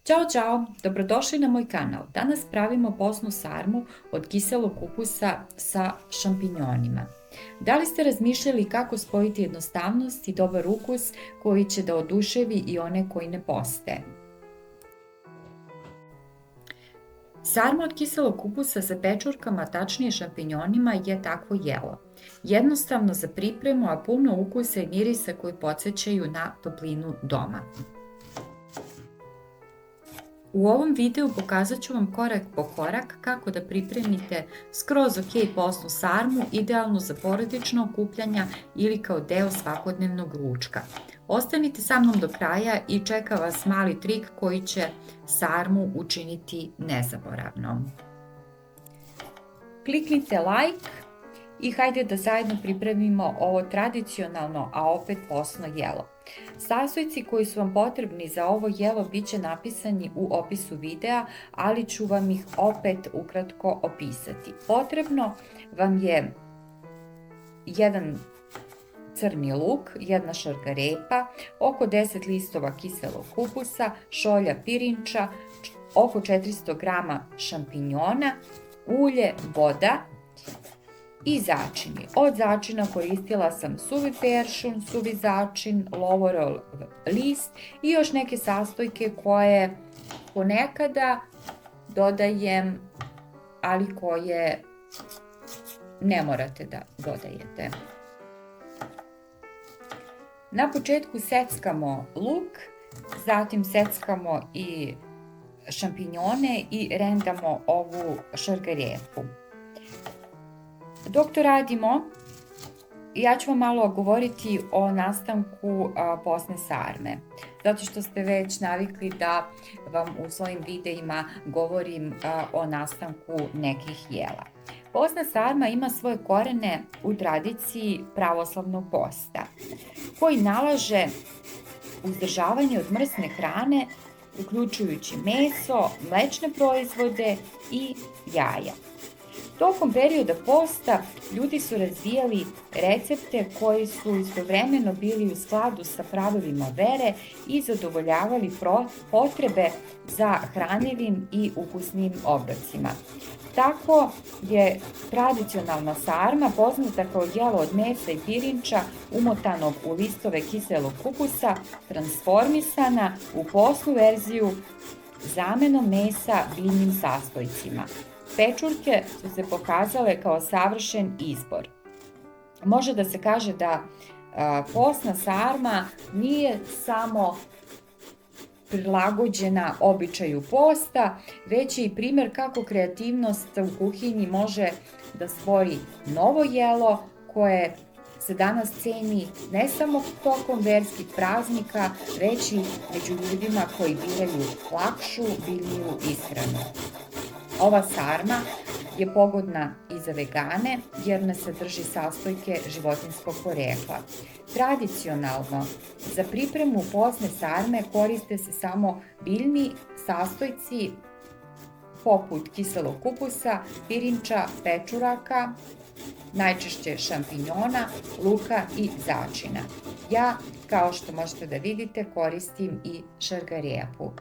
Ćao, čao! Dobrodošli na moj kanal. Danas pravimo postnu sarmu od kiselog kupusa sa šampinjonima. Da li ste razmišljali kako spojiti jednostavnost i dobar ukus koji će da oduševi i one koji ne poste? Sarma od kiselog kupusa sa pečurkama, tačnije šampinjonima, je takvo jelo. Jednostavno za pripremu, a puno ukusa i mirisa koji podsjećaju na toplinu doma. U ovom videu pokazat ću vam korak po korak kako da pripremite skroz ok postnu sarmu, idealnu za porodično okupljanja ili kao deo svakodnevnog ručka. Ostanite sa mnom do kraja i čeka vas mali trik koji će sarmu učiniti nezaboravnom. Kliknite like i hajde da zajedno pripremimo ovo tradicionalno, a opet postno jelo. Sastojci koji su vam potrebni za ovo jelo bit će napisani u opisu videa, ali ću vam ih opet ukratko opisati. Potrebno vam je jedan crni luk, jedna šargarepa, oko 10 listova kiselog kupusa, šolja pirinča, oko 400 g šampinjona, ulje, voda i začini. Od začina koristila sam suvi peršun, suvi začin, lovorov list i još neke sastojke koje ponekada dodajem, ali koje ne morate da dodajete. Na početku seckamo luk, zatim seckamo i šampinjone i rendamo ovu šargarepu. Dok to radimo, ja ću vam malo govoriti o nastanku postne sarme, zato što ste već navikli da vam u svojim videima govorim o nastanku nekih jela. Postna sarma ima svoje korene u tradiciji pravoslavnog posta, koji nalaže uzdržavanje od mrsne hrane, uključujući meso, mlečne proizvode i jaja. Tokom perioda posta ljudi su razvijali recepte koji su istovremeno bili u skladu sa pravilima vere i zadovoljavali potrebe za hranljivim i ukusnim obrocima. Tako je tradicionalna sarma, poznata kao jelo od mesa i pirinča umotanog u listove kiselog kupusa, transformisana u postnu verziju zamenom mesa biljnim sastojcima. Pečurke su se pokazale kao savršen izbor. Može da se kaže da postna sarma nije samo prilagođena običaju posta, već je i primer kako kreativnost u kuhinji može da stvori novo jelo koje se danas ceni ne samo tokom verskih praznika, već i među ljudima koji biraju lakšu, biljniju ishranu. Ova sarma je pogodna i za vegane jer ne sadrži sastojke životinjskog porekla. Tradicionalno, za pripremu postne sarme koriste se samo biljni sastojci poput kiselog kupusa, pirinča, pečuraka, najčešće šampinjona, luka i začina. Ja, kao što možete da vidite, koristim i šargarepu.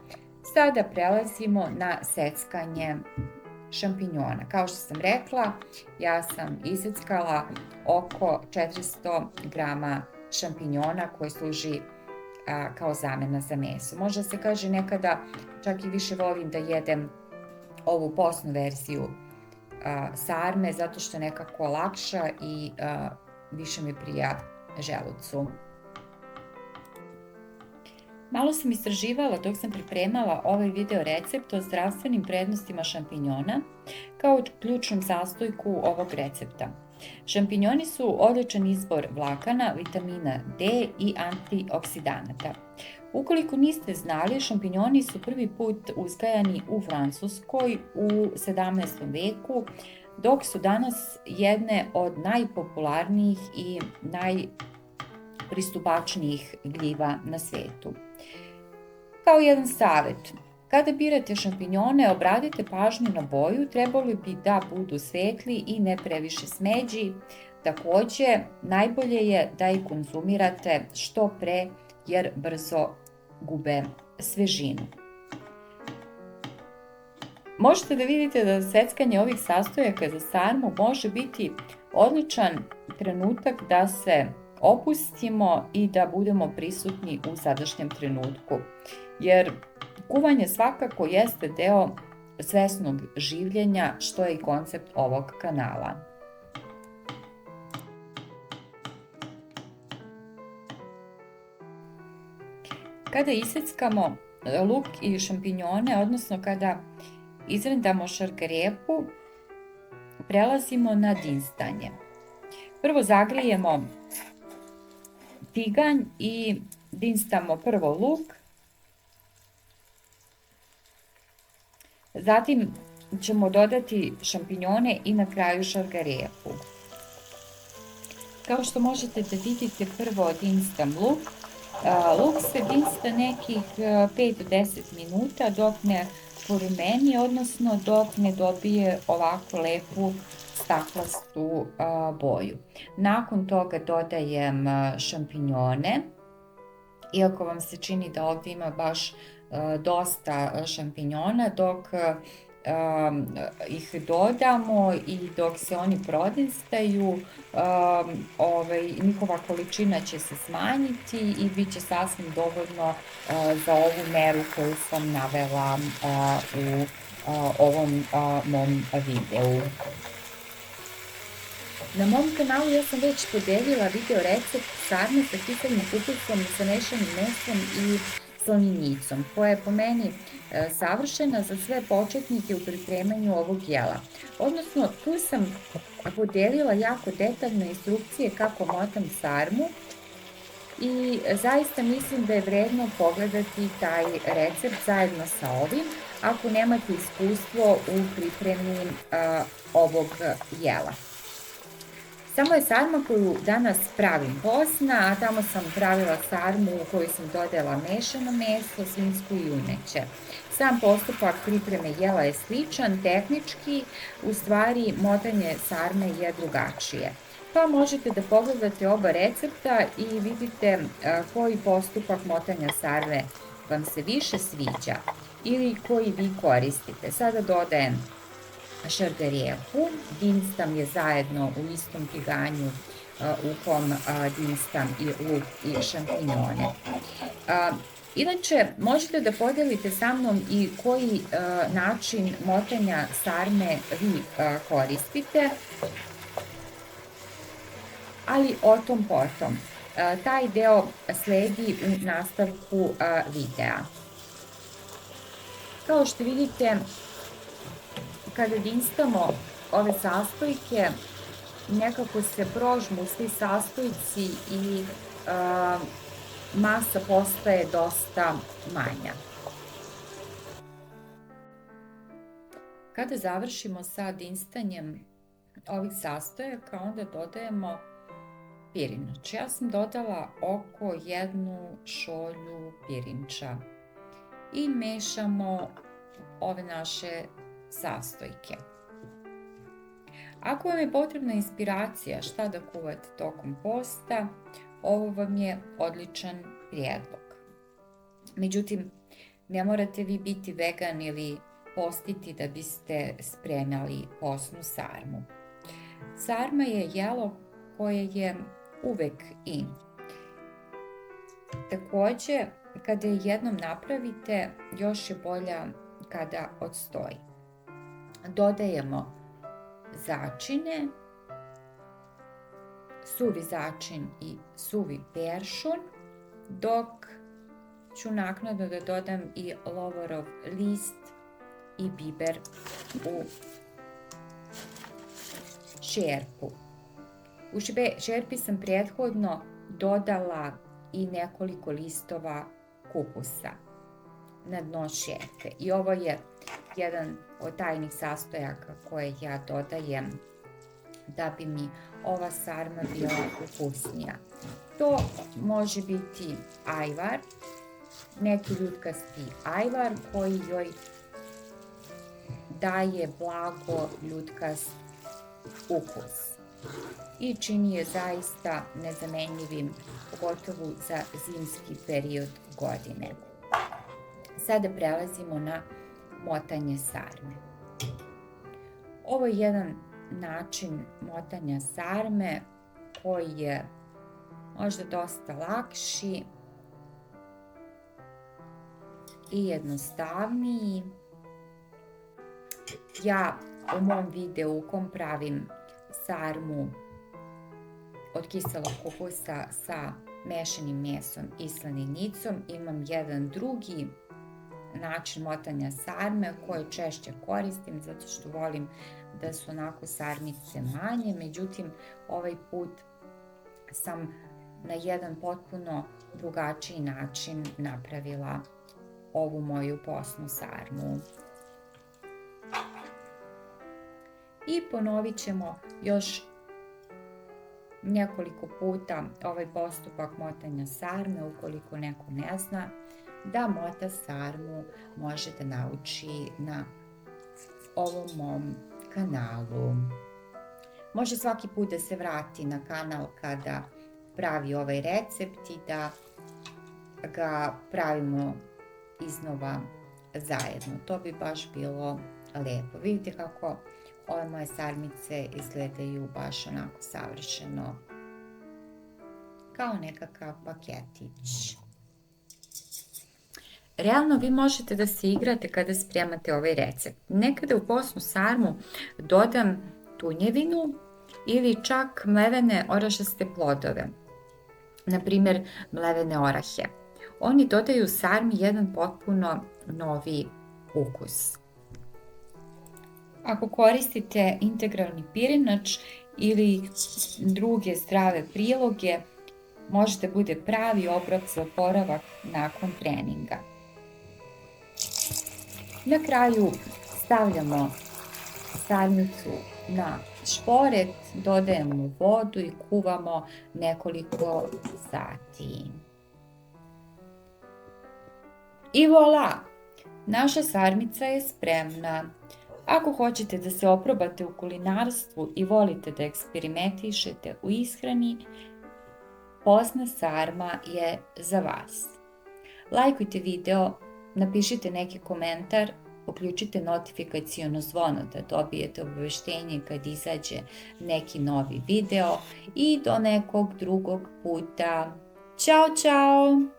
Sada prelazimo na seckanje šampinjona. Kao što sam rekla, ja sam iseckala oko 400 g šampinjona koji služi kao zamena za meso. Možda se kaže nekada, čak i više volim da jedem ovu postnu verziju sarme, zato što je nekako lakša i više mi prija želucu. Malo sam istraživala dok sam pripremala ovaj video recept o zdravstvenim prednostima šampinjona kao ključnom sastojku ovog recepta. Šampinjoni su odličan izbor vlakana, vitamina D i antioksidanata. Ukoliko niste znali, šampinjoni su prvi put uzgajani u Francuskoj u 17. veku, dok su danas jedne od najpopularnijih i najpristupačnijih gljiva na svetu. Kao jedan savjet, kada birate šampinjone, obratite pažnju na boju, trebali bi da budu svetli i ne previše smeđi. Takođe, najbolje je da ih konzumirate što pre jer brzo gube svežinu. Možete da vidite da seckanje ovih sastojaka za sarmu može biti odličan trenutak da se opustimo i da budemo prisutni u sadašnjem trenutku. Jer kuvanje svakako jeste deo svesnog življenja, što je i koncept ovog kanala. Kada iseckamo luk i šampinjone, odnosno kada izrendamo šargarepu, prelazimo na dinstanje. Prvo zagrijemo tiganj i dinstamo prvo luk, zatim ćemo dodati šampinjone i na kraju šargarepu. Kao što možete da vidite, prvo dinstam luk. Luk se dinsta nekih 5 do 10 minuta dok ne porumeni, odnosno dok ne dobije ovako lepu staklastu boju. Nakon toga dodajem šampinjone. Iako vam se čini da ovdje ima baš dosta šampinjona, dok ih dodamo i dok se oni prodinstaju, njihova količina će se smanjiti i bit će sasvim dovoljno za ovu meru koju sam navela u ovom mom videu. Na mom kanalu ja sam već podelila video recept sarme sa kiselim kukusom, sa mešanim mesom i slaninicom, koja je po meni savršena za sve početnike u pripremanju ovog jela. Odnosno, tu sam podelila jako detaljne instrukcije kako motam sarmu i zaista mislim da je vredno pogledati taj recept zajedno sa ovim ako nemate iskustvo u pripremi ovog jela. Samo je sarma koju danas pravim posna, a tamo sam pravila sarmu u kojoj sam dodala mešano meso, svinjsko i juneće. Sam postupak pripreme jela je sličan, tehnički, u stvari motanje sarme je drugačije. Pa možete da pogledate oba recepta i vidite koji postupak motanja sarme vam se više sviđa ili koji vi koristite. Sada dodajem šargarepu, dinstam je zajedno u istom tiganju u kom dinstam i luk i šampinjone. Inače, možete da podelite sa mnom i koji način motanja sarme vi koristite, ali o tom potom. Taj deo sledi u nastavku videa. Kao što vidite, kada dinstamo ove sastojke, nekako se prožmu svi sastojci i masa postaje dosta manja. Kada završimo sa dinstanjem ovih sastojaka, onda dodajemo pirinč. Ja sam dodala oko 1 šolju pirinča i mešamo ove naše sastojke. Ako vam je potrebna inspiracija šta da kuvate tokom posta, ovo vam je odličan prijedlog. Međutim, ne morate vi biti vegan ili postiti da biste spremali posnu sarmu. Sarma je jelo koje je uvek in. Takođe, kada je jednom napravite, još je bolja kada odstoji. Dodajemo začine, suvi začin i suvi peršun, dok ću naknadno da dodam i lovorov list i biber u šerpu. U šerpi sam prethodno dodala i nekoliko listova kupusa na dno šerpe. I ovo je jedan od tajnih sastojaka koje ja dodajem da bi mi ova sarma bila ukusnija. To može biti ajvar, neki ljutkasti ajvar koji joj daje blago ljutkast ukus i čini je zaista nezamenljivim, pogotovo za zimski period godine. Sada prelazimo na motanje sarme. Ovo je jedan način motanja sarme koji je možda dosta lakši i jednostavniji. Ja u mom videu u kom pravim sarmu od kiselog kupusa sa mešanim mesom i slaninjicom imam jedan drugi način motanja sarme koji češće koristim zato što volim da su onako sarmice manje, međutim ovaj put sam na jedan potpuno drugačiji način napravila ovu moju posnu sarmu. I ponovit ćemo još nekoliko puta ovaj postupak motanja sarme, ukoliko neko ne zna da mota sarmu može da nauči na ovom mom kanalu. Može svaki put da se vrati na kanal kada pravi ovaj recept i da ga pravimo iznova zajedno. To bi baš bilo lepo. Vidite kako ove moje sarmice izgledaju baš onako savršeno, kao nekakav paketić. Realno vi možete da se igrate kada spremate ovaj recept. Nekada u posnu sarmu dodam tunjevinu ili čak mlevene orašaste plodove, na primjer mlevene orahe. Oni dodaju sarmi jedan potpuno novi ukus. Ako koristite integralni pirinač ili druge zdrave priloge, može da bude pravi obrok za oporavak nakon treninga. Na kraju stavljamo sarmicu na šporet, dodajemo vodu i kuvamo nekoliko sati. I voila! Naša sarmica je spremna. Ako hoćete da se oprobate u kulinarstvu i volite da eksperimentišete u ishrani, posna sarma je za vas. Lajkujte video, napišite neki komentar, uključite notifikaciono zvono da dobijete obaveštenje kad izađe neki novi video i do nekog drugog puta. Ćao, čao!